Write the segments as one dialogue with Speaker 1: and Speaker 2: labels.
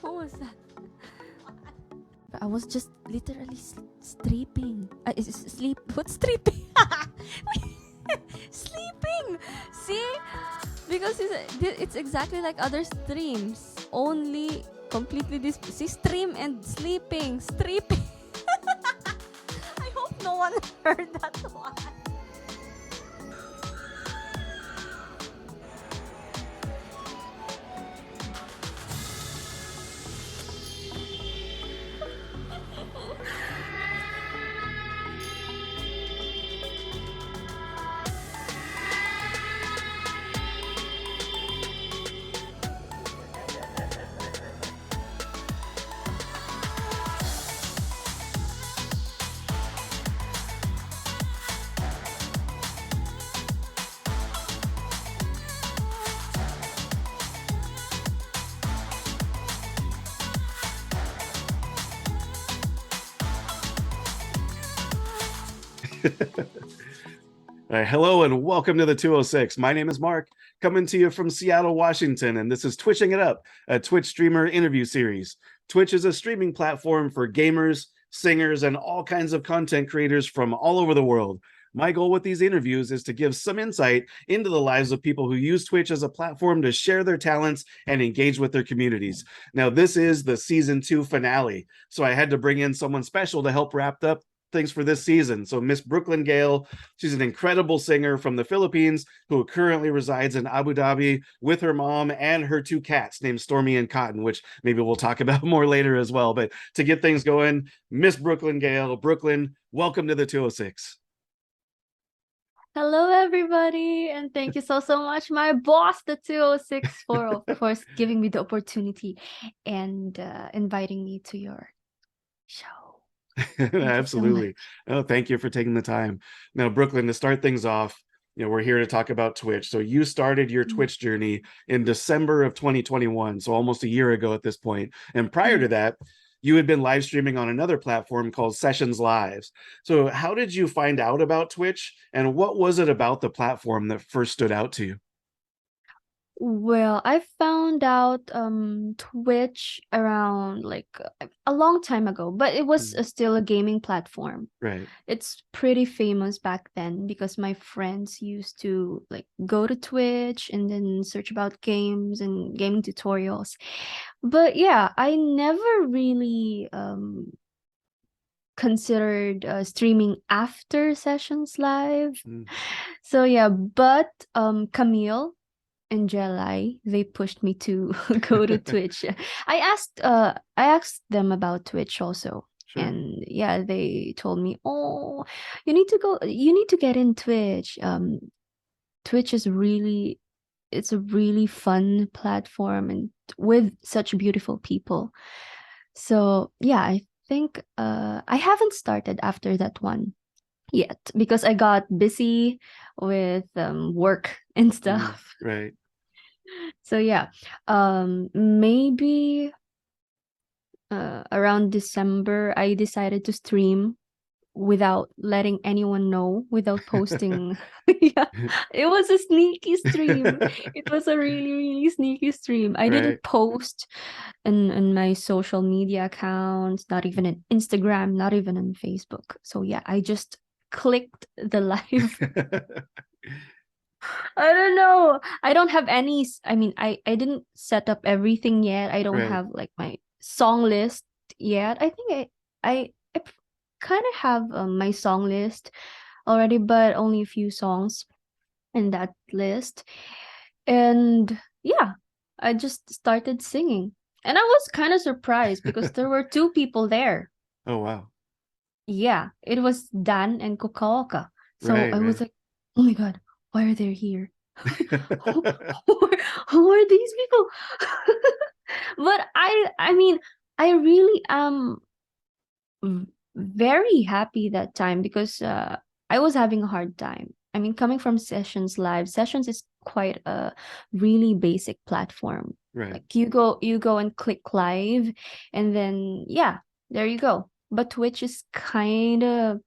Speaker 1: What was that? I was just literally sleeping. Sleep. What's sleeping? Sleeping. See, because it's exactly like other streams. Only completely this. See, stream and sleeping. Streeping. I hope no one heard that one.
Speaker 2: All right, hello and welcome to the 206. My name is Mark, coming to you from Seattle, Washington, and this is Twitching It Up, a Twitch streamer interview series. Twitch is a streaming platform for gamers, singers, and all kinds of content creators from all over the world. My goal with these interviews is to give some insight into the lives of people who use Twitch as a platform to share their talents and engage with their communities. Now, this is the season 2 finale, so I had to bring in someone special to help wrap up things for this season. So MsBrooklynGale, she's an incredible singer from the Philippines who currently resides in Abu Dhabi with her mom and her 2 cats named Stormi and Cotton, which maybe we'll talk about more later as well. But to get things going, MsBrooklynGale, Brooklyn, welcome to the 206.
Speaker 1: Hello, everybody, and thank you so much, my boss, the 206, for of course giving me the opportunity and inviting me to your show.
Speaker 2: Absolutely. Oh, thank you for taking the time. Now, Brooklyn, to start things off, we're here to talk about Twitch. So you started your Twitch journey in December of 2021, so almost a year ago at this point. And prior to that, you had been live streaming on another platform called Sessions Lives. So how did you find out about Twitch, and what was it about the platform that first stood out to you?
Speaker 1: Well, I found out Twitch around like a long time ago, but it was still a gaming platform.
Speaker 2: Right.
Speaker 1: It's pretty famous back then because my friends used to like go to Twitch and then search about games and gaming tutorials. But yeah, I never really considered streaming after Sessions Live. So yeah, but Camille and Jellai, they pushed me to go to Twitch. I asked them about Twitch also. Sure. And yeah, they told me, "Oh, you need to get in Twitch. Twitch is it's a really fun platform and with such beautiful people." So yeah, I think I haven't started after that one yet because I got busy with work and stuff.
Speaker 2: Right.
Speaker 1: So yeah, maybe around December, I decided to stream without letting anyone know, without posting. Yeah, it was a sneaky stream. It was a really, really sneaky stream. I didn't post in my social media accounts, not even on Instagram, not even on Facebook. So yeah, I just clicked the live. I don't know. I don't have any. I mean, I didn't set up everything yet. I don't have like my song list yet. I think I kind of have my song list already, but only a few songs in that list. And yeah, I just started singing, and I was kind of surprised because there were 2 people there.
Speaker 2: Oh wow.
Speaker 1: Yeah, it was Dan and Kokaoka. So I was like, oh my god, why are they here? who are these people? But I mean, I really am very happy that time because I was having a hard time. I mean, coming from Sessions Live, Sessions is quite a really basic platform.
Speaker 2: Right.
Speaker 1: Like you go and click live, and then yeah, there you go. But Twitch is kind of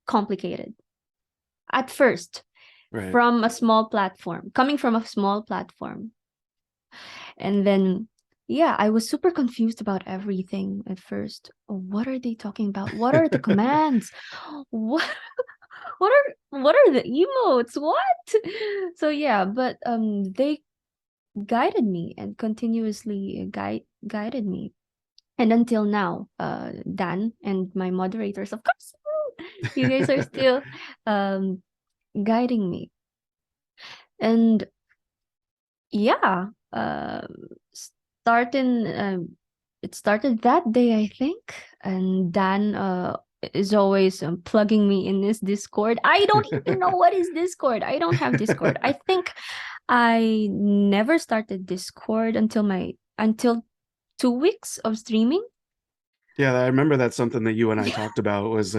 Speaker 1: complicated at first. From a small platform, coming from a small platform. And then yeah, I was super confused about everything at first. What are they talking about? What are the commands? What what are the emotes? What? So yeah, but they guided me and continuously guided me. And until now, Dan and my moderators, of course, you guys are still um guiding me. And yeah, starting it started that day, I think. And Dan is always plugging me in this Discord. I don't even know what is Discord. I don't have Discord. I think I never started Discord until 2 weeks of streaming.
Speaker 2: Yeah, I remember that's something that you and I talked about was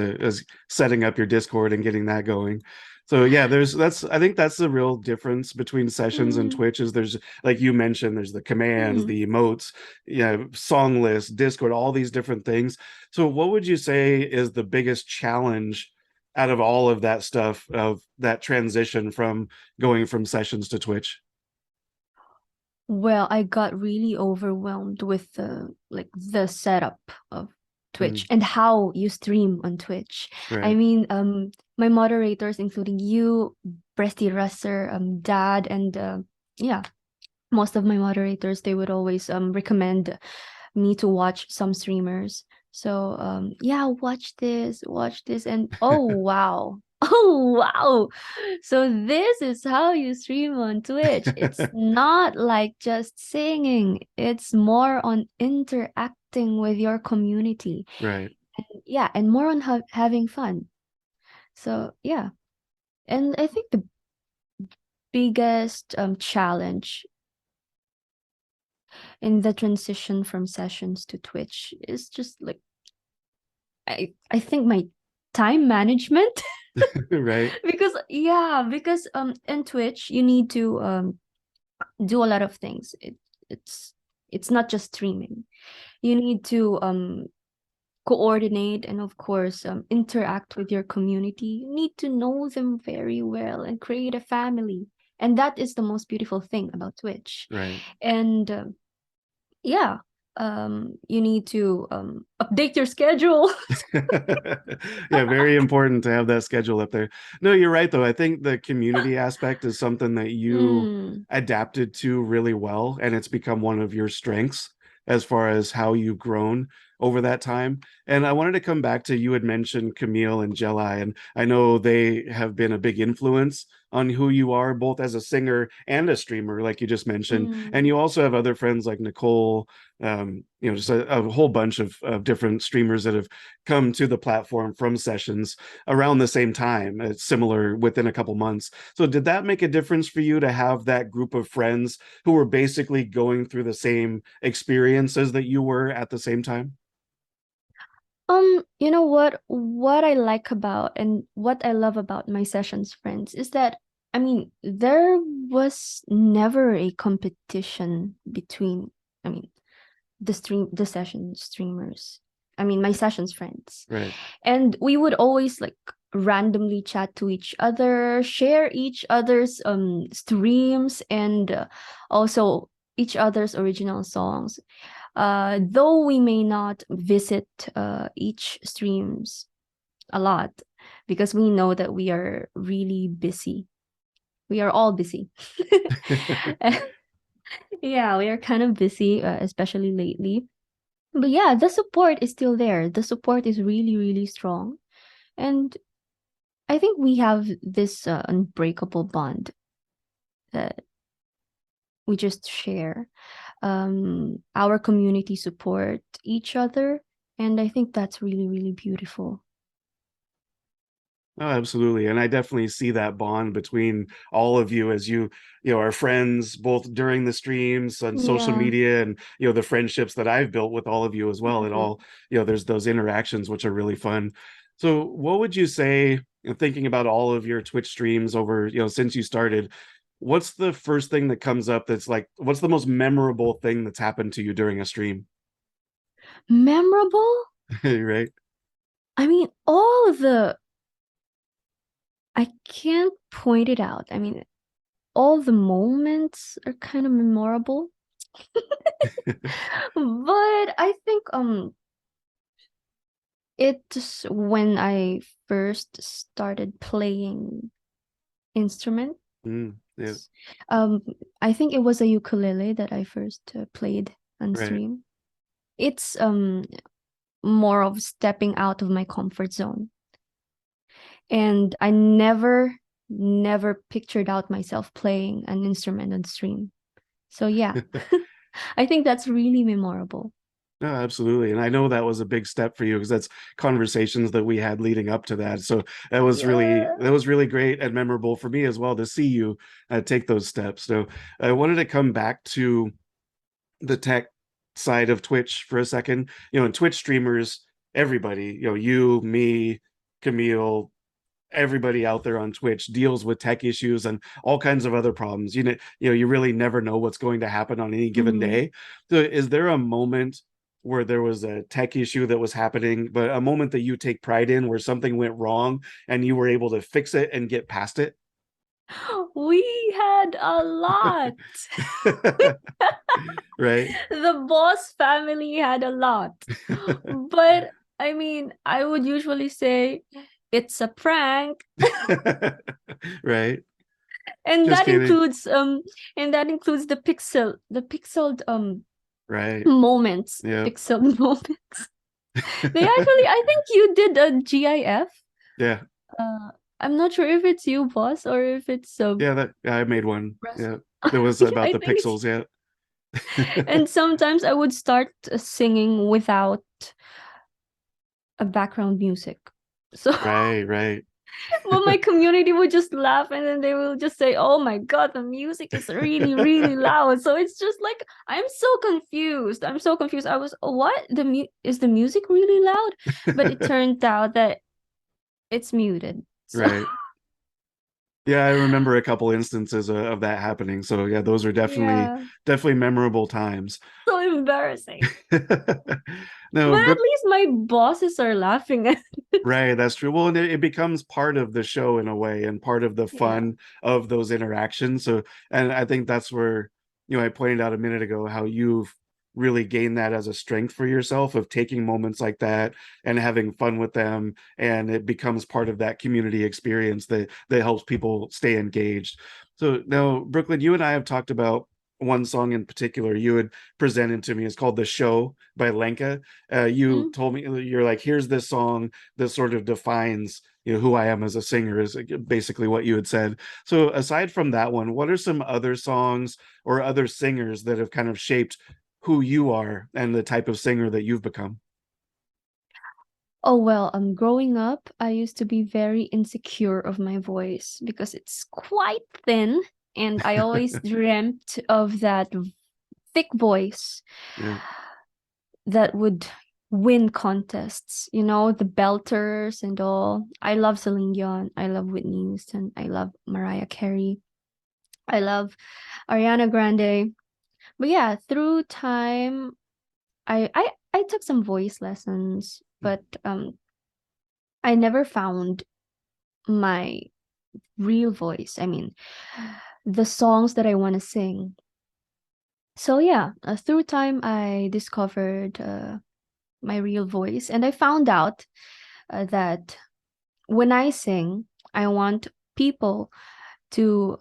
Speaker 2: setting up your Discord and getting that going. So yeah, that's I think that's the real difference between sessions and
Speaker 1: Mm,
Speaker 2: Twitch is there's like you mentioned, there's the commands,
Speaker 1: mm.
Speaker 2: the emotes, yeah, song list, Discord, all these different things. So what would you say is the biggest challenge out of all of that stuff of that transition from going from sessions to Twitch?
Speaker 1: Well, I got really overwhelmed with the setup of Twitch
Speaker 2: Mm,
Speaker 1: and how you stream on Twitch. I
Speaker 2: right,
Speaker 1: mean, my moderators, including you, Breasty Russer, Dad, and yeah, most of my moderators, they would always recommend me to watch some streamers. So yeah, watch this, and oh wow. Oh wow. So this is how you stream on Twitch. It's not like just singing. It's more on interacting with your community.
Speaker 2: right.
Speaker 1: Yeah, and more on having fun. So yeah. And I think the biggest challenge in the transition from sessions to Twitch is just like I think my time management.
Speaker 2: Right,
Speaker 1: Because in Twitch you need to do a lot of things. It's it's not just streaming. You need to coordinate and of course interact with your community. You need to know them very well and create a family. And that is the most beautiful thing about Twitch.
Speaker 2: right.
Speaker 1: And yeah, you need to update your schedule.
Speaker 2: Yeah, very important to have that schedule up there. No, you're right though. I think the community aspect is something that you
Speaker 1: Mm,
Speaker 2: adapted to really well, and it's become one of your strengths as far as how you've grown over that time. And I wanted to come back to you had mentioned Camille and Jelai, and I know they have been a big influence on who you are, both as a singer and a streamer, like you just mentioned. And
Speaker 1: mm.
Speaker 2: you also have other friends like Nicole, just a whole bunch of different streamers that have come to the platform from sessions around the same time. It's similar within a couple months. So did that make a difference for you to have that group of friends who were basically going through the same experiences that you were at the same time?
Speaker 1: You know what? What I like about and what I love about my sessions friends is that, I mean, there was never a competition between, I mean, the session streamers. I mean, my sessions friends.
Speaker 2: Right.
Speaker 1: And we would always like randomly chat to each other, share each other's streams, and also each other's original songs. Though we may not visit each streams a lot because we know that we are really busy. We are all busy. Yeah, we are kind of busy, especially lately. But yeah, the support is still there. The support is really, really strong. And I think we have this unbreakable bond that we just share. Our community support each other. And I think that's really, really beautiful.
Speaker 2: Oh, absolutely. And I definitely see that bond between all of you as you are friends both during the streams on social
Speaker 1: Yeah.
Speaker 2: media and, the friendships that I've built with all of you as well. It
Speaker 1: Mm.
Speaker 2: all, there's those interactions which are really fun. So what would you say, thinking about all of your Twitch streams over, since you started, what's the first thing that comes up that's like, what's the most memorable thing that's happened to you during a stream?
Speaker 1: Memorable?
Speaker 2: Right?
Speaker 1: I mean, all of the, I can't point it out. I mean, all the moments are kind of memorable. But I think it's when I first started playing instrument.
Speaker 2: Yeah,
Speaker 1: Um, I think it was a ukulele that I first played on
Speaker 2: right.
Speaker 1: stream. It's more of stepping out of my comfort zone. And I never pictured out myself playing an instrument on stream. So yeah, I think that's really memorable.
Speaker 2: No, absolutely. And I know that was a big step for you because that's conversations that we had leading up to that. So
Speaker 1: Yeah.
Speaker 2: that was really great and memorable for me as well to see you take those steps. So I wanted to come back to the tech side of Twitch for a second. You know, Twitch streamers, everybody, you know, you, me, Camille, everybody out there on Twitch deals with tech issues and all kinds of other problems. You really never know what's going to happen on any given
Speaker 1: Mhm.
Speaker 2: day. So is there a moment where there was a tech issue that was happening, but a moment that you take pride in where something went wrong and you were able to fix it and get past it?
Speaker 1: We had a lot.
Speaker 2: Right.
Speaker 1: The boss family had a lot. But I mean, I would usually say it's a prank.
Speaker 2: Right.
Speaker 1: And
Speaker 2: Just
Speaker 1: that
Speaker 2: kidding.
Speaker 1: includes the pixeled
Speaker 2: Right.
Speaker 1: moments.
Speaker 2: Yeah.
Speaker 1: Pixeled moments. They actually, I think you did a GIF.
Speaker 2: Yeah.
Speaker 1: Uh, I'm not sure if it's you, boss, or if it's
Speaker 2: Yeah, I made one.
Speaker 1: Russ.
Speaker 2: Yeah. That was
Speaker 1: Yeah,
Speaker 2: about
Speaker 1: I
Speaker 2: the
Speaker 1: think it's.
Speaker 2: pixels, yeah.
Speaker 1: And sometimes I would start singing without a background music. So,
Speaker 2: Right, right.
Speaker 1: well, my community would just laugh and then they will just say, "Oh my God, the music is really, really loud." So it's just like I'm so confused. I'm so confused. I was, what? Is the music really loud? But it turned out that it's muted. So
Speaker 2: Right. Yeah, I remember a couple instances of that happening. So yeah, those are
Speaker 1: yeah,
Speaker 2: definitely memorable times.
Speaker 1: so embarrassing.
Speaker 2: No,
Speaker 1: But at
Speaker 2: Brooke,
Speaker 1: least my bosses are laughing at it.
Speaker 2: right, that's true. Well, and it becomes part of the show in a way and part of the
Speaker 1: Yeah.
Speaker 2: fun of those interactions. So, and I think that's where, I pointed out a minute ago how you've really gained that as a strength for yourself of taking moments like that and having fun with them. And it becomes part of that community experience that helps people stay engaged. So now, Brooklyn, you and I have talked about one song in particular you had presented to me. It's called The Show by Lenka. You
Speaker 1: Mm.
Speaker 2: told me, you're like, here's this song that sort of defines who I am as a singer, is basically what you had said. So aside from that one, what are some other songs or other singers that have kind of shaped who you are and the type of singer that you've become?
Speaker 1: Oh well, growing up, I used to be very insecure of my voice because it's quite thin, and I always dreamt of that thick voice
Speaker 2: Yeah.
Speaker 1: that would win contests, the belters and all. I love Celine Dion, I love Whitney Houston, I love Mariah Carey, I love Ariana Grande. But yeah, through time, I took some voice lessons, but I never found my real voice. I mean, the songs that I want to sing. So yeah, through time I discovered my real voice, and I found out that when I sing, I want people to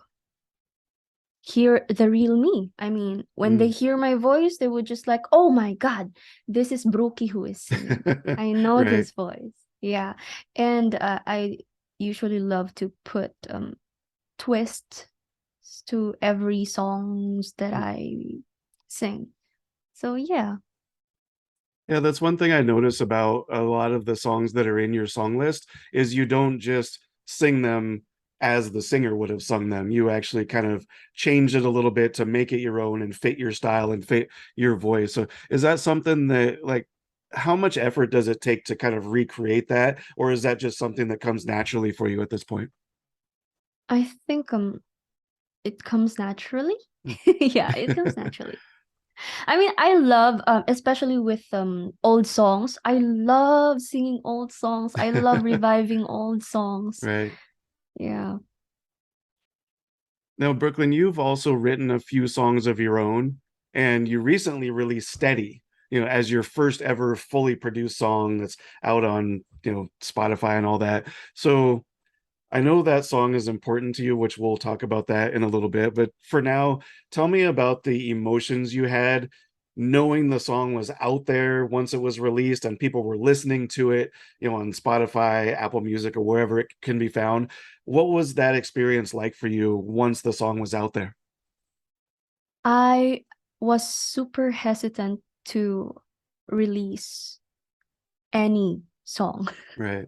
Speaker 1: hear the real me. I mean, when they
Speaker 2: Mm.
Speaker 1: hear my voice, they would just like, "Oh my God, this is Brookie who is singing. I know
Speaker 2: Right.
Speaker 1: this voice." Yeah, and I usually love to put twist to every songs that I sing. So yeah.
Speaker 2: Yeah, that's one thing I notice about a lot of the songs that are in your song list is you don't just sing them as the singer would have sung them. You actually kind of change it a little bit to make it your own and fit your style and fit your voice. So is that something that, like, how much effort does it take to kind of recreate that, or is that just something that comes naturally for you at this point?
Speaker 1: I think it comes naturally.
Speaker 2: Mm.
Speaker 1: Yeah, it comes naturally. I mean, I love especially with old songs. I love singing old songs. I love reviving old songs.
Speaker 2: Right.
Speaker 1: Yeah.
Speaker 2: Now, Brooklyn, you've also written a few songs of your own. and you recently released Steady, as your first ever fully produced song that's out on, Spotify and all that. So I know that song is important to you, which we'll talk about that in a little bit. But for now, tell me about the emotions you had knowing the song was out there once it was released and people were listening to it, on Spotify, Apple Music, or wherever it can be found. What was that experience like for you once the song was out there?
Speaker 1: I was super hesitant to release any song.
Speaker 2: Right.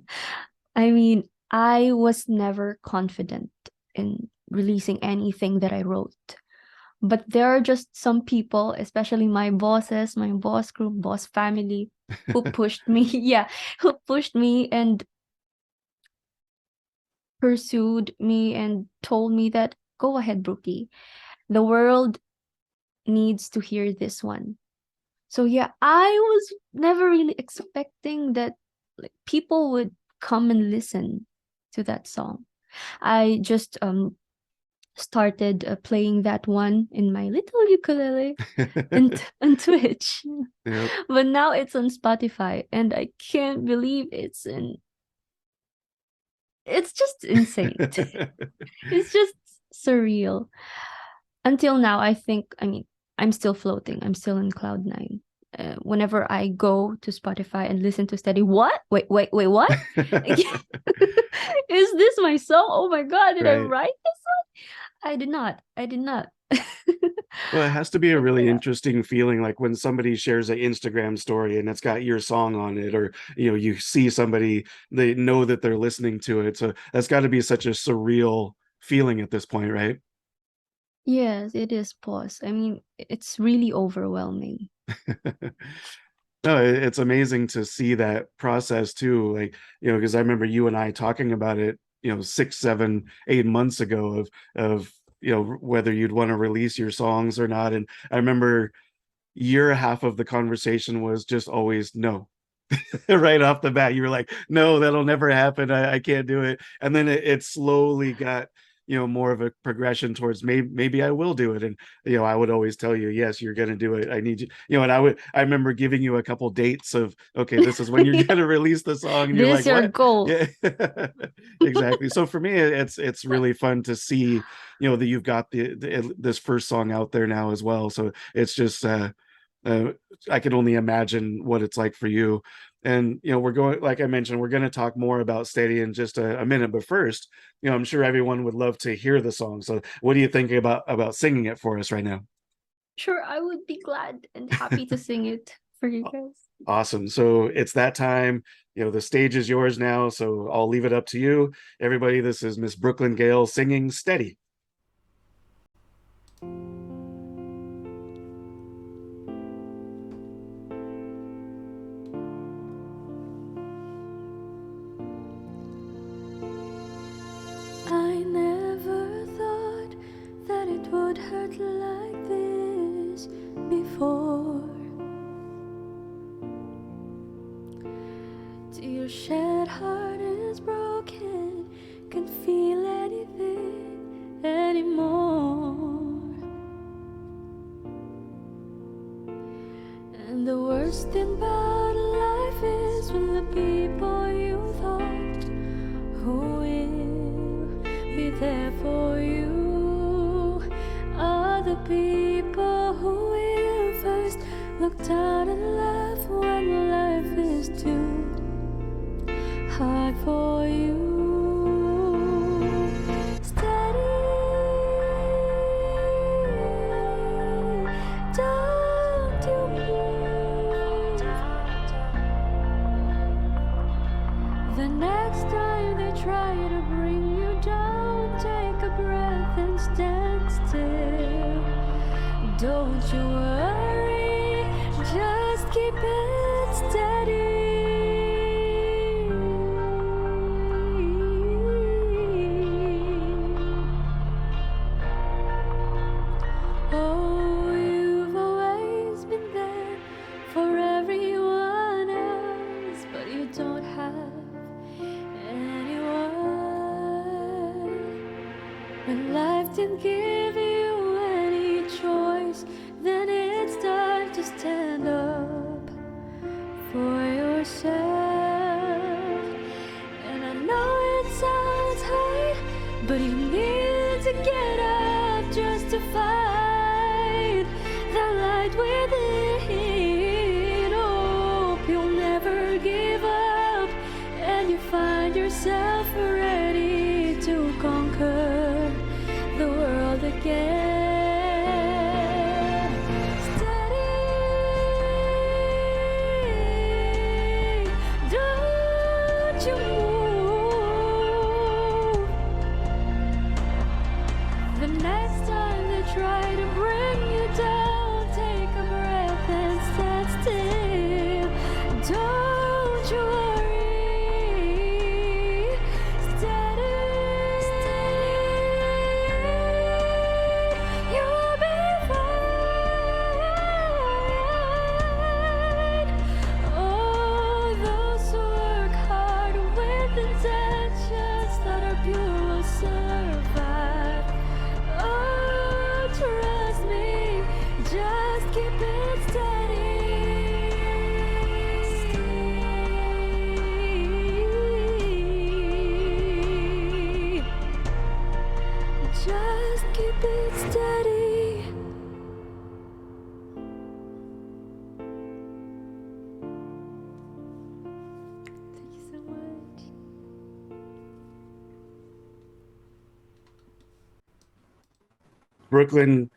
Speaker 1: I mean, I was never confident in releasing anything that I wrote. But there are just some people, especially my bosses, my boss group, boss family, who pushed me. Yeah, who pushed me and pursued me and told me that go ahead, Brookie. The world needs to hear this one. So yeah, I was never really expecting that like people would come and listen to that song. I just started playing that one in my little ukulele and on Twitch.
Speaker 2: Yep.
Speaker 1: But now it's on Spotify and I can't believe it's just insane. It's just surreal. Until now, I mean, I'm still floating. I'm still in cloud nine. Whenever I go to Spotify and listen to Steady, what? Wait, what? Is this my song? Oh my God, did I
Speaker 2: Right.
Speaker 1: write this one? I did not. I did not.
Speaker 2: Well, it has to be a really
Speaker 1: Yeah.
Speaker 2: interesting feeling, like when somebody shares an Instagram story and it's got your song on it, or you see somebody, they know that they're listening to it. So that's got to be such a surreal feeling at this point, right?
Speaker 1: Yes, it is pause. I mean, it's really overwhelming.
Speaker 2: No, it's amazing to see that process too. Like, because I remember you and I talking about it, 6, 7, 8 months ago of whether you'd want to release your songs or not. And I remember year half of the conversation was just always no. Right off the bat, you were like, no, that'll never happen. I can't do it. And then it slowly got, more of a progression towards maybe I will do it. And, I would always tell you, yes, you're going to do it. I need you, and I remember giving you a couple dates of, okay, this is when you're going to release the song. And you're
Speaker 1: This
Speaker 2: like,
Speaker 1: is your
Speaker 2: what?
Speaker 1: goal.
Speaker 2: Yeah, exactly. So for me, it's really fun to see, that you've got this first song out there now as well. So it's just, uh, I can only imagine what it's like for you. And we're going, like I mentioned, we're going to talk more about Steady in just a minute. But first, I'm sure everyone would love to hear the song. So, what do you think about singing it for us right now?
Speaker 1: Sure, I would be glad and happy to sing it for you guys.
Speaker 2: Awesome. So it's that time. The stage is yours now. So I'll leave it up to you, everybody. This is MsBrooklynGale singing Steady.
Speaker 3: I never thought that it would hurt like this before. Till your shed heart is broken, can't feel anything anymore. And the worst thing about life is when the people you thought who will be there for you are the people who will first look down and laugh when life is too hard for you. Steady, don't you move. The next time they try to bring you down, take a breath and stand still. Don't you worry, just keep it steady. Oh, you've always been there for everyone else, but you don't have anyone. When life didn't give you any choice, then it but you need to get up just to fight that light within. Hope you'll never give up, and you find yourself ready to conquer the world again. Steady, don't you move. The next time they try to bring you down, take a breath and stand still. Don't you worry. Steady, you'll be fine. Oh, those who work hard with intentions that are pure will survive. Oh, trust me, just keep it steady. Just keep it steady. Thank you so much.
Speaker 2: Brooklyn,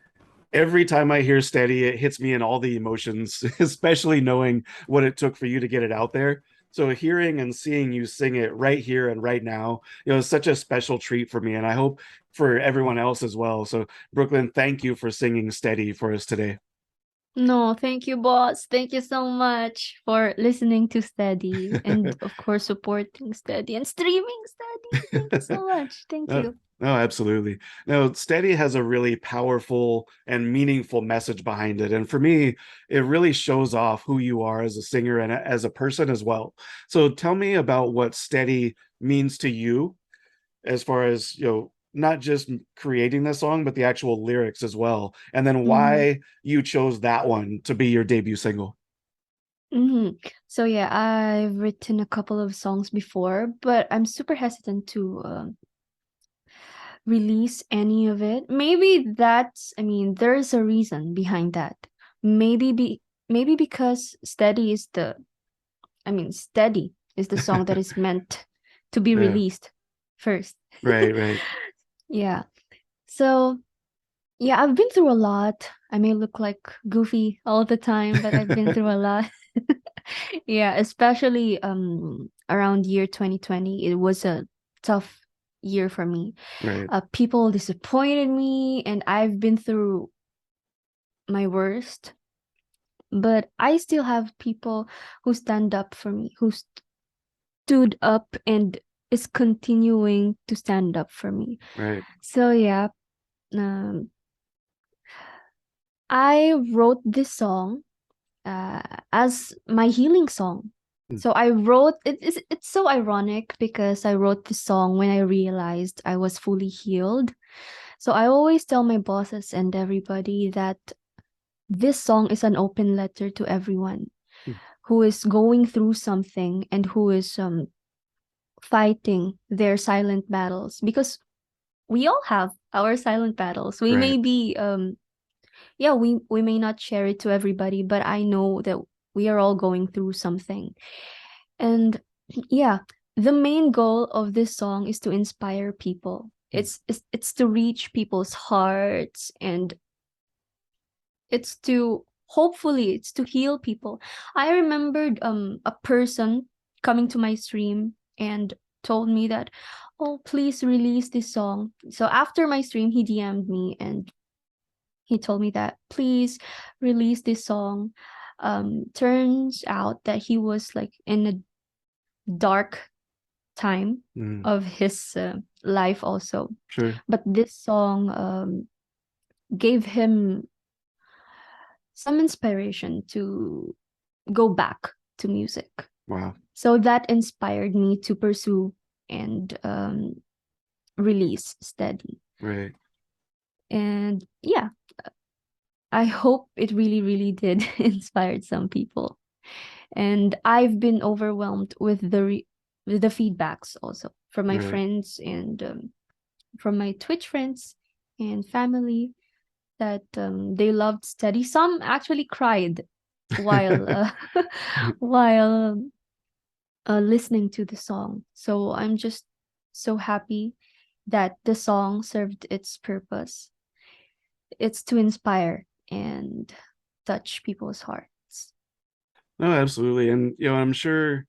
Speaker 2: every time I hear Steady, it hits me in all the emotions, especially knowing what it took for you to get it out there. So hearing and seeing you sing it right here and right now, is such a special treat for me, and I hope for everyone else as well. So Brooklyn, thank you for singing Steady for us today.
Speaker 1: No, thank you, boss. Thank you so much for listening to Steady and, of course, supporting Steady and streaming Steady. Thank you so much. Thank
Speaker 2: No,
Speaker 1: you.
Speaker 2: no, absolutely. No, Steady has a really powerful and meaningful message behind it. And for me, it really shows off who you are as a singer and as a person as well. So tell me about what Steady means to you as far as, not just creating the song, but the actual lyrics as well. And then why you chose that one to be your debut single.
Speaker 1: So yeah, I've written a couple of songs before, but I'm super hesitant to release any of it. Maybe there's a reason behind that. Maybe because Steady is the song that is meant to be
Speaker 2: Yeah.
Speaker 1: released first.
Speaker 2: Right.
Speaker 1: Yeah. So yeah, I've been through a lot. I may look like goofy all the time, but I've been through a lot. Yeah, especially around year 2020. It was a tough year for me.
Speaker 2: Right.
Speaker 1: People disappointed me, and I've been through my worst. But I still have people who stand up for me, who stood up and is continuing to stand up for me.
Speaker 2: Right.
Speaker 1: So yeah, I wrote this song as my healing song. So I wrote it's so ironic because I wrote this song when I realized I was fully healed. So I always tell my bosses and everybody that this song is an open letter to everyone who is going through something and who is fighting their silent battles, because we all have our silent battles. We may be we may not share it to everybody, but I know that we are all going through something. And yeah, the main goal of this song is to inspire people. It's to reach people's hearts, and it's to heal people. I remembered a person coming to my stream and told me that, oh, please release this song. So after my stream, he DM'd me and he told me that please release this song. Turns out that he was like in a dark time of his life also.
Speaker 2: Sure.
Speaker 1: But this song gave him some inspiration to go back to music.
Speaker 2: Wow.
Speaker 1: So that inspired me to pursue and release Steady.
Speaker 2: Right.
Speaker 1: And yeah, I hope it really, really did inspire some people. And I've been overwhelmed with the feedbacks also from my friends and from my Twitch friends and family that they loved Steady. Some actually cried while while listening to the song. So I'm just so happy that the song served its purpose. It's to inspire and touch people's hearts.
Speaker 2: No, absolutely. And I'm sure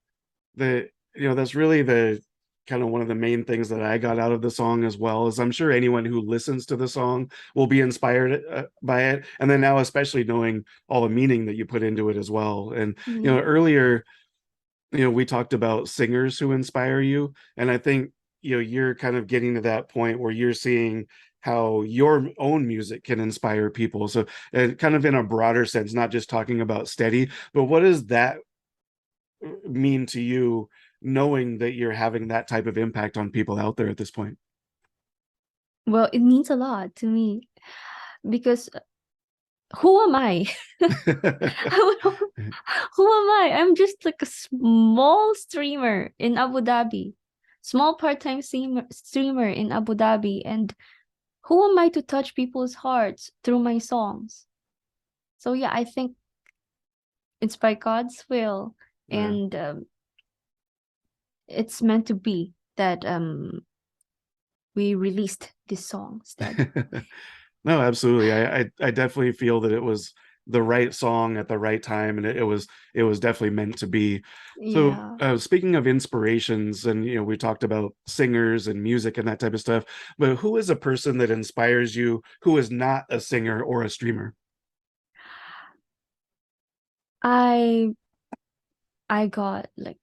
Speaker 2: that that's really the kind of one of the main things that I got out of the song as well. Is I'm sure anyone who listens to the song will be inspired by it, and then now especially knowing all the meaning that you put into it as well. And
Speaker 1: Yeah.
Speaker 2: earlier we talked about singers who inspire you, and I think you're kind of getting to that point where you're seeing how your own music can inspire people. So kind of in a broader sense, not just talking about Steady, but what does that mean to you, knowing that you're having that type of impact on people out there at this point?
Speaker 1: Well, it means a lot to me because who am I? Who am I? I'm just like a small streamer in Abu Dhabi, small part-time streamer in Abu Dhabi, and who am I to touch people's hearts through my songs? So yeah, I think it's by God's will,
Speaker 2: Yeah.
Speaker 1: and it's meant to be that we released this song instead.
Speaker 2: No, absolutely. I definitely feel that it was the right song at the right time, and it was definitely meant to be. So
Speaker 1: Yeah.
Speaker 2: speaking of inspirations, and we talked about singers and music and that type of stuff, but who is a person that inspires you who is not a singer or a streamer?
Speaker 1: I got like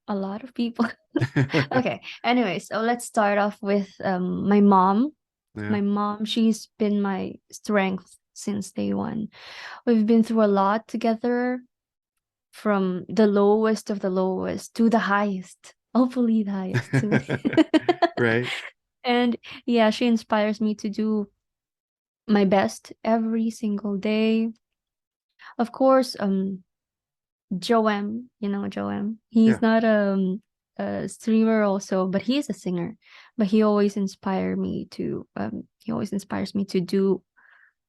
Speaker 1: a lot of people. Okay. Anyway, so let's start off with my mom.
Speaker 2: Yeah.
Speaker 1: My mom, she's been my strength since day one. We've been through a lot together, from the lowest of the lowest to the highest. Hopefully the highest too.
Speaker 2: Right.
Speaker 1: And yeah, she inspires me to do my best every single day. Of course, Joem, Joem. He's
Speaker 2: Yeah.
Speaker 1: not a streamer also, but he is a singer. But he always inspires me to do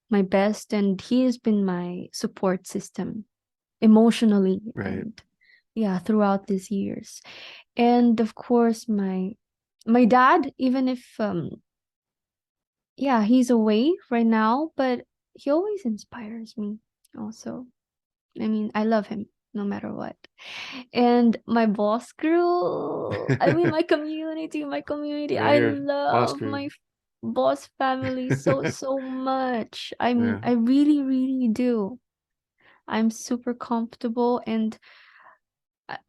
Speaker 1: my best, and he has been my support system emotionally
Speaker 2: Right.
Speaker 1: and yeah, throughout these years. And of course my dad, even if yeah, he's away right now, but he always inspires me also. I mean, I love him no matter what. And my boss crew, I mean my community,
Speaker 2: Yeah,
Speaker 1: I
Speaker 2: your boss
Speaker 1: love
Speaker 2: crew.
Speaker 1: my boss family so much.
Speaker 2: Yeah.
Speaker 1: I really, really do. I'm super comfortable, and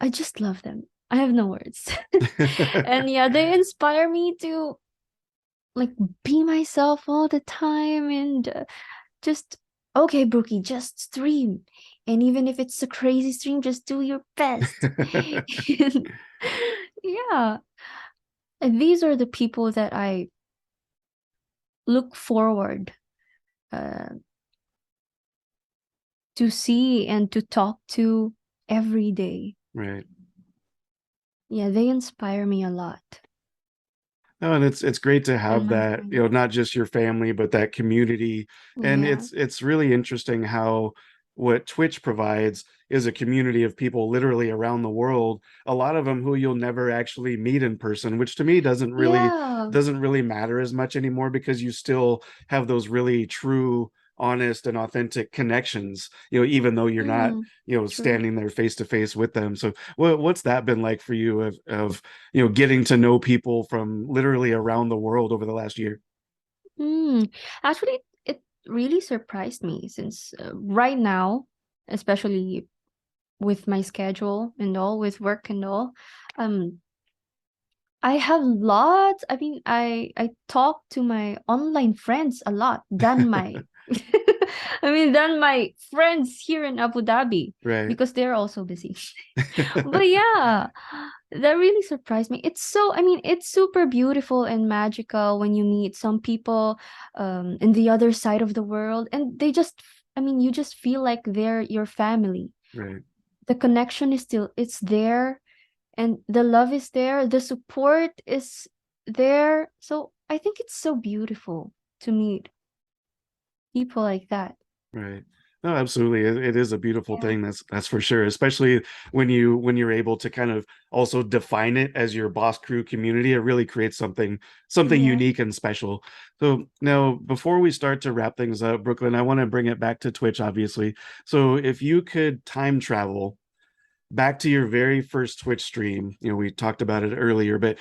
Speaker 1: I just love them. I have no words. And yeah, they inspire me to like be myself all the time, and just okay, Brookie, just stream. And even if it's a crazy stream, just do your best. And yeah, and these are the people that I look forward uh, to see and to talk to every day.
Speaker 2: Right.
Speaker 1: Yeah, they inspire me a lot.
Speaker 2: No, and it's great to have
Speaker 1: And my
Speaker 2: that,
Speaker 1: friends.
Speaker 2: not just your family, but that community. And
Speaker 1: Yeah.
Speaker 2: it's really interesting how what Twitch provides is a community of people literally around the world, a lot of them who you'll never actually meet in person, which to me
Speaker 1: Yeah.
Speaker 2: doesn't really matter as much anymore, because you still have those really true, honest and authentic connections, even though you're not
Speaker 1: True.
Speaker 2: standing there face to face with them. So what's that been like for you, of getting to know people from literally around the world over the last year?
Speaker 1: Actually, it really surprised me, since right now, especially with my schedule and all, with work and all, um, I have lots. I mean, I talk to my online friends a lot than my than my friends here in Abu Dhabi,
Speaker 2: Right.
Speaker 1: because they're also busy. But yeah, that really surprised me. It's super beautiful and magical when you meet some people in the other side of the world, and you just feel like they're your family.
Speaker 2: Right.
Speaker 1: The connection is still, it's there, and the love is there, the support is there. So I think it's so beautiful to meet people like that.
Speaker 2: Right. No, absolutely. It is a beautiful
Speaker 1: Yeah.
Speaker 2: thing. That's for sure. Especially when you're able to kind of also define it as your boss crew community. It really creates something
Speaker 1: Yeah.
Speaker 2: unique and special. So now, before we start to wrap things up, Brooklyn, I want to bring it back to Twitch, obviously. So if you could time travel back to your very first Twitch stream, we talked about it earlier, but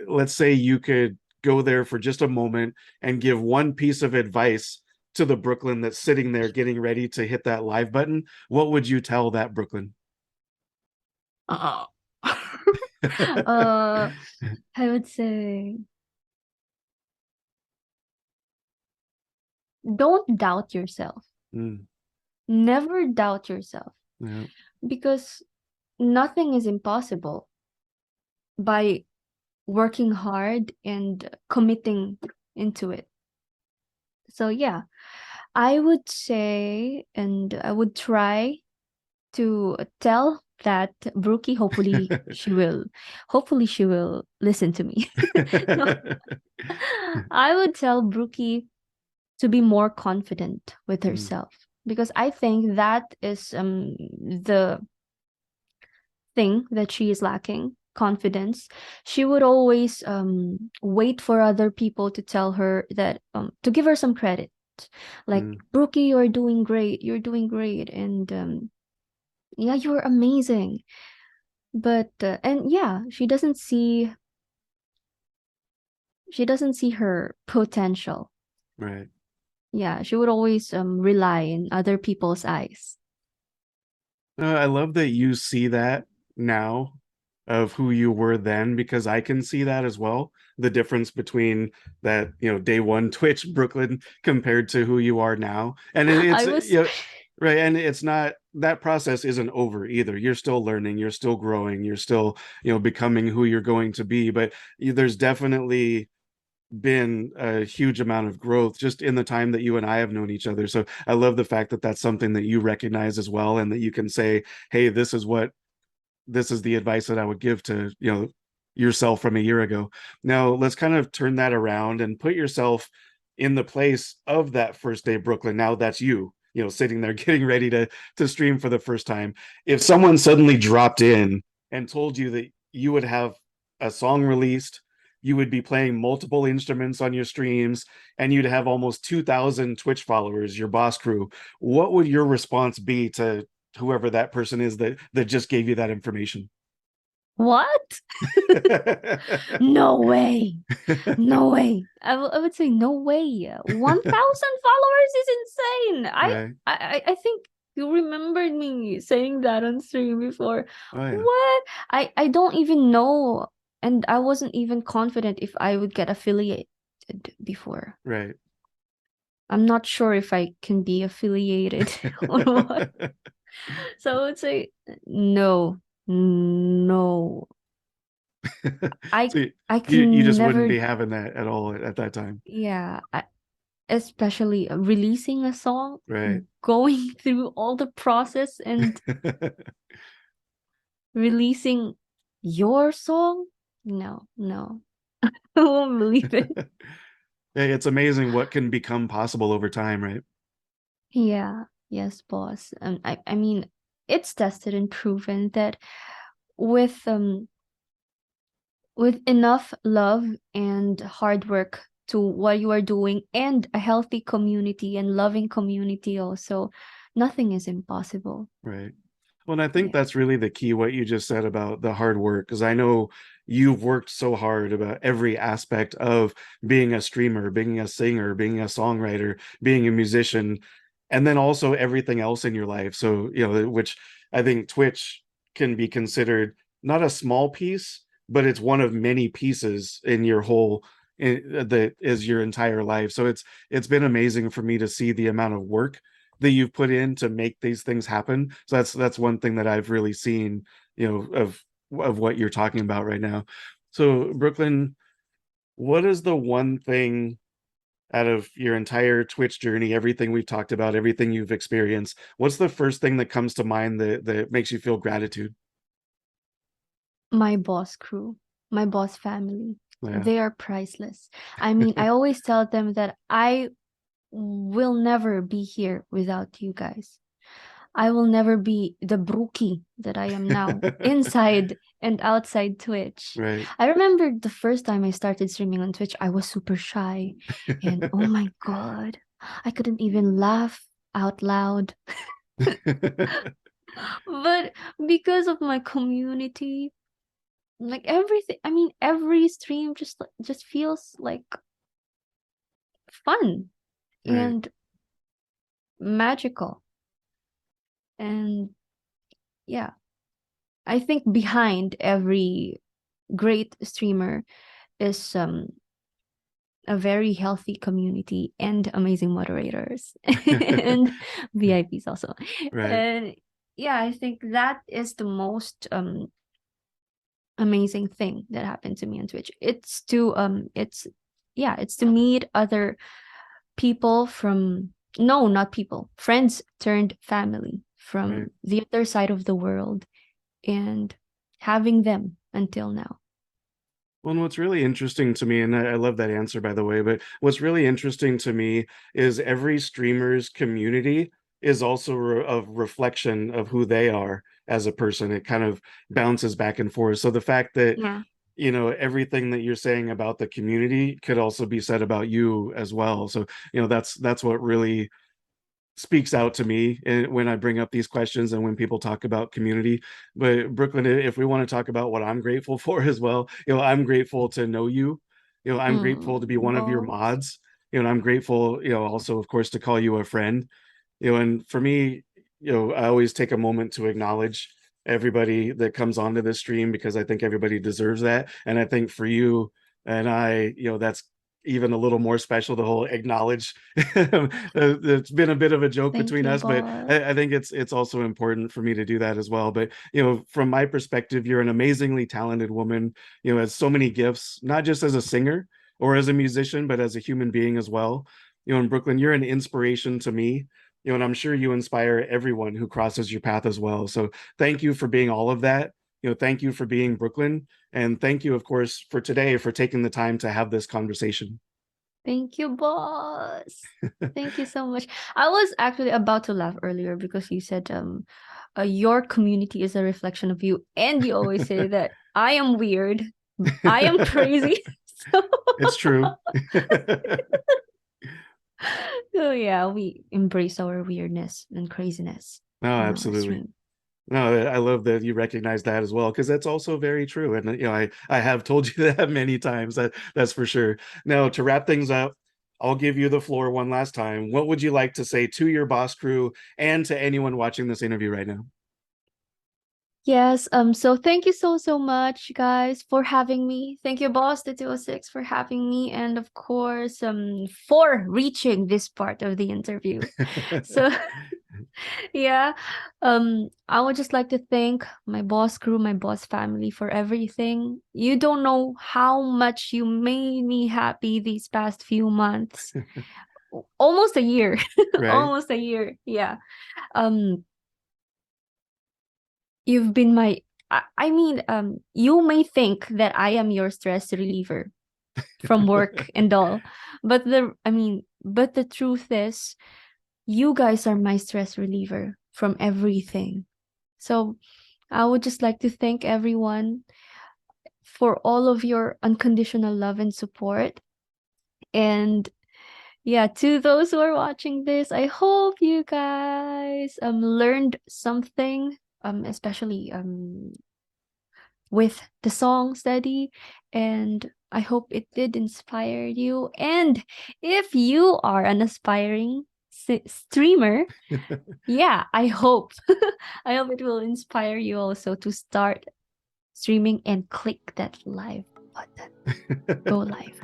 Speaker 2: let's say you could go there for just a moment and give one piece of advice to the Brooklyn that's sitting there getting ready to hit that live button. What would you tell that Brooklyn?
Speaker 1: Uh, I would say don't doubt yourself.
Speaker 2: Mm,
Speaker 1: Never doubt yourself
Speaker 2: yeah,
Speaker 1: because nothing is impossible by working hard and committing into it. So yeah, I would say, and I would try to tell that Brookie, hopefully she will listen to me. No, I would tell Brookie to be more confident with
Speaker 2: Mm,
Speaker 1: herself because I think that is the thing that she is lacking, confidence. She would always wait for other people to tell her that to give her some credit, like,
Speaker 2: mm,
Speaker 1: Brookie, you're doing great, and yeah, you're amazing. But and yeah, she doesn't see her potential.
Speaker 2: right.
Speaker 1: Yeah, she would always rely in other people's eyes.
Speaker 2: I love that you see that now of who you were then, because I can see that as well. The difference between that, day one Twitch Brooklyn compared to who you are now. And it's,
Speaker 1: I was
Speaker 2: right. And it's not, that process isn't over either. You're still learning, you're still growing, you're still, becoming who you're going to be. But there's definitely been a huge amount of growth just in the time that you and I have known each other. So I love the fact that that's something that you recognize as well, and that you can say, hey, this is the advice that I would give to, yourself from a year ago. Now let's kind of turn that around and put yourself in the place of that first day Brooklyn. Now that's you, sitting there getting ready to stream for the first time. If someone suddenly dropped in and told you that you would have a song released, you would be playing multiple instruments on your streams, and you'd have almost 2,000 Twitch followers, your boss crew, what would your response be to whoever that person is that just gave you that information?
Speaker 1: what? No way. No way. I would say no way. 1,000 followers is insane.
Speaker 2: Right.
Speaker 1: I think you remembered me saying that on stream before.
Speaker 2: Oh yeah.
Speaker 1: What? I don't even know, and I wasn't even confident if I would get affiliated before.
Speaker 2: Right.
Speaker 1: I'm not sure if I can be affiliated or what. So I would say no. No. I
Speaker 2: So you,
Speaker 1: I
Speaker 2: you
Speaker 1: can
Speaker 2: just wouldn't
Speaker 1: never,
Speaker 2: be having that at all at that time.
Speaker 1: yeah, especially releasing a song,
Speaker 2: Right.
Speaker 1: going through all the process and releasing your song. No, no. I won't believe it.
Speaker 2: Hey, it's amazing what can become possible over time, right?
Speaker 1: Yeah, yes, boss. I mean, it's tested and proven that with with enough love and hard work to what you are doing and a healthy community and loving community also, nothing is impossible.
Speaker 2: Right. Well, and I think
Speaker 1: Yeah.
Speaker 2: that's really the key, what you just said about the hard work, because I know you've worked so hard about every aspect of being a streamer, being a singer, being a songwriter, being a musician, and then also everything else in your life. So, which I think Twitch can be considered not a small piece, but it's one of many pieces in your whole, that is your entire life. So it's been amazing for me to see the amount of work that you've put in to make these things happen. So that's one thing that I've really seen, of what you're talking about right now. So Brooklyn, what is the one thing out of your entire Twitch journey, everything we've talked about, everything you've experienced, what's the first thing that comes to mind that makes you feel gratitude?
Speaker 1: My boss crew, my boss family.
Speaker 2: Yeah.
Speaker 1: They are priceless. I mean, I always tell them that I will never be here without you guys. I will never be the brookie that I am now inside and outside Twitch.
Speaker 2: Right.
Speaker 1: I remember the first time I started streaming on Twitch, I was super shy. And oh my God, I couldn't even laugh out loud. But because of my community, like everything, I mean, every stream just feels like fun
Speaker 2: Right.
Speaker 1: and magical. And yeah, I think behind every great streamer is a very healthy community and amazing moderators and VIPs also.
Speaker 2: Right.
Speaker 1: And yeah, I think that is the most amazing thing that happened to me on Twitch. It's to meet other people from not people, friends turned family from
Speaker 2: Right.
Speaker 1: the other side of the world, and having them until now.
Speaker 2: Well, and what's really interesting to me, and I love that answer, by the way, but what's really interesting to me is every streamer's community is also a reflection of who they are as a person. It kind of bounces back and forth. So the fact that,
Speaker 1: Yeah.
Speaker 2: you know, everything that you're saying about the community could also be said about you as well. So, you know, that's what really speaks out to me when I bring up these questions and when people talk about community. But Brooklyn, if we want to talk about what I'm grateful for as well, you know, I'm grateful to know you. You know, I'm grateful to be one of your
Speaker 1: Boss.
Speaker 2: mods. You know, I'm grateful, you know, also of course to call you a friend. You know, and for me, you know, I always take a moment to acknowledge everybody that comes onto this stream because I think everybody deserves that. And I think for you and I, you know, that's even a little more special, the whole acknowledge. It's been a bit of a joke
Speaker 1: Thank
Speaker 2: between
Speaker 1: you,
Speaker 2: us, but
Speaker 1: boss.
Speaker 2: I think it's also important for me to do that as well. But you know, from my perspective, you're an amazingly talented woman, you know, has so many gifts, not just as a singer or as a musician, but as a human being as well. You know, in Brooklyn, you're an inspiration to me, you know, and I'm sure you inspire everyone who crosses your path as well. So thank you for being all of that. You know, thank you for being Brooklyn. And thank you, of course, for today, for taking the time to have this conversation.
Speaker 1: Thank you, boss. Thank you so much. I was actually about to laugh earlier because you said your community is a reflection of you, and you always say that I am weird, I am crazy. So
Speaker 2: It's true.
Speaker 1: so yeah, we embrace our weirdness and craziness.
Speaker 2: No,
Speaker 1: on our
Speaker 2: absolutely.
Speaker 1: stream.
Speaker 2: No, I love that you recognize that as well, because that's also very true. And you know, I have told you that many times. That's for sure. Now, to wrap things up, I'll give you the floor one last time. What would you like to say to your boss crew and to anyone watching this interview right now?
Speaker 1: Yes, so thank you so much, guys, for having me. Thank you, boss, the 206, for having me, and of course, for reaching this part of the interview. So yeah, I would just like to thank my boss crew, my boss family for everything. You don't know how much you made me happy these past few months. Almost a year.
Speaker 2: Right.
Speaker 1: Almost a year. Yeah. You've been I mean, you may think that I am your stress reliever from work and all, but the truth is, you guys are my stress reliever from everything. So I would just like to thank everyone for all of your unconditional love and support. And yeah, to those who are watching this, I hope you guys learned something, especially with the song study, and I hope it did inspire you. And if you are an aspiring streamer, yeah, I hope I hope it will inspire you also to start streaming and click that live button. Go live.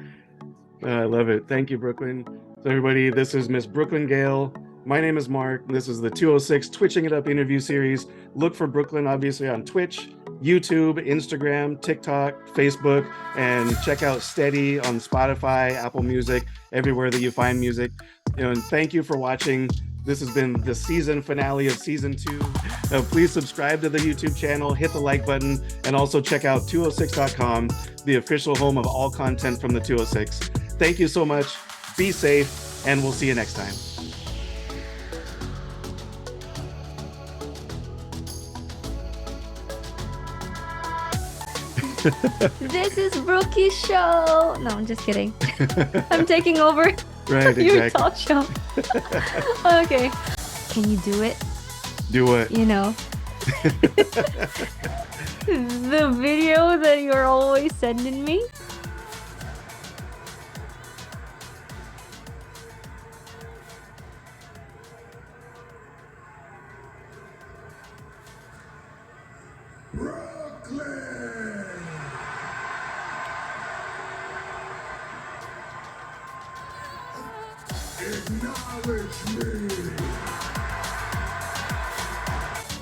Speaker 2: I love it. Thank you, Brooklyn. So everybody, this is MsBrooklynGale. My name is Mark. This is the 206 Twitching It Up interview series. Look for Brooklyn, obviously, on Twitch, YouTube, Instagram, TikTok, Facebook, and check out Steady on Spotify, Apple Music, everywhere that you find music. You know, and thank you for watching. This has been the season finale of season 2. Please subscribe to the YouTube channel, hit the like button, and also check out 206.com, the official home of all content from the 206. Thank you so much. Be safe, and we'll see you next time.
Speaker 1: This is Brookie's show. No, I'm just kidding. I'm taking over your
Speaker 2: Exactly.
Speaker 1: talk show. Okay. Can you do it?
Speaker 2: Do what?
Speaker 1: You know. The video that you're always sending me.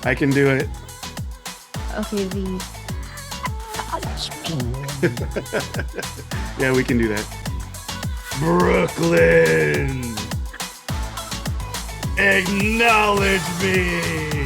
Speaker 2: I can do it.
Speaker 1: Okay, the
Speaker 2: Yeah, we can do that. Brooklyn, acknowledge me.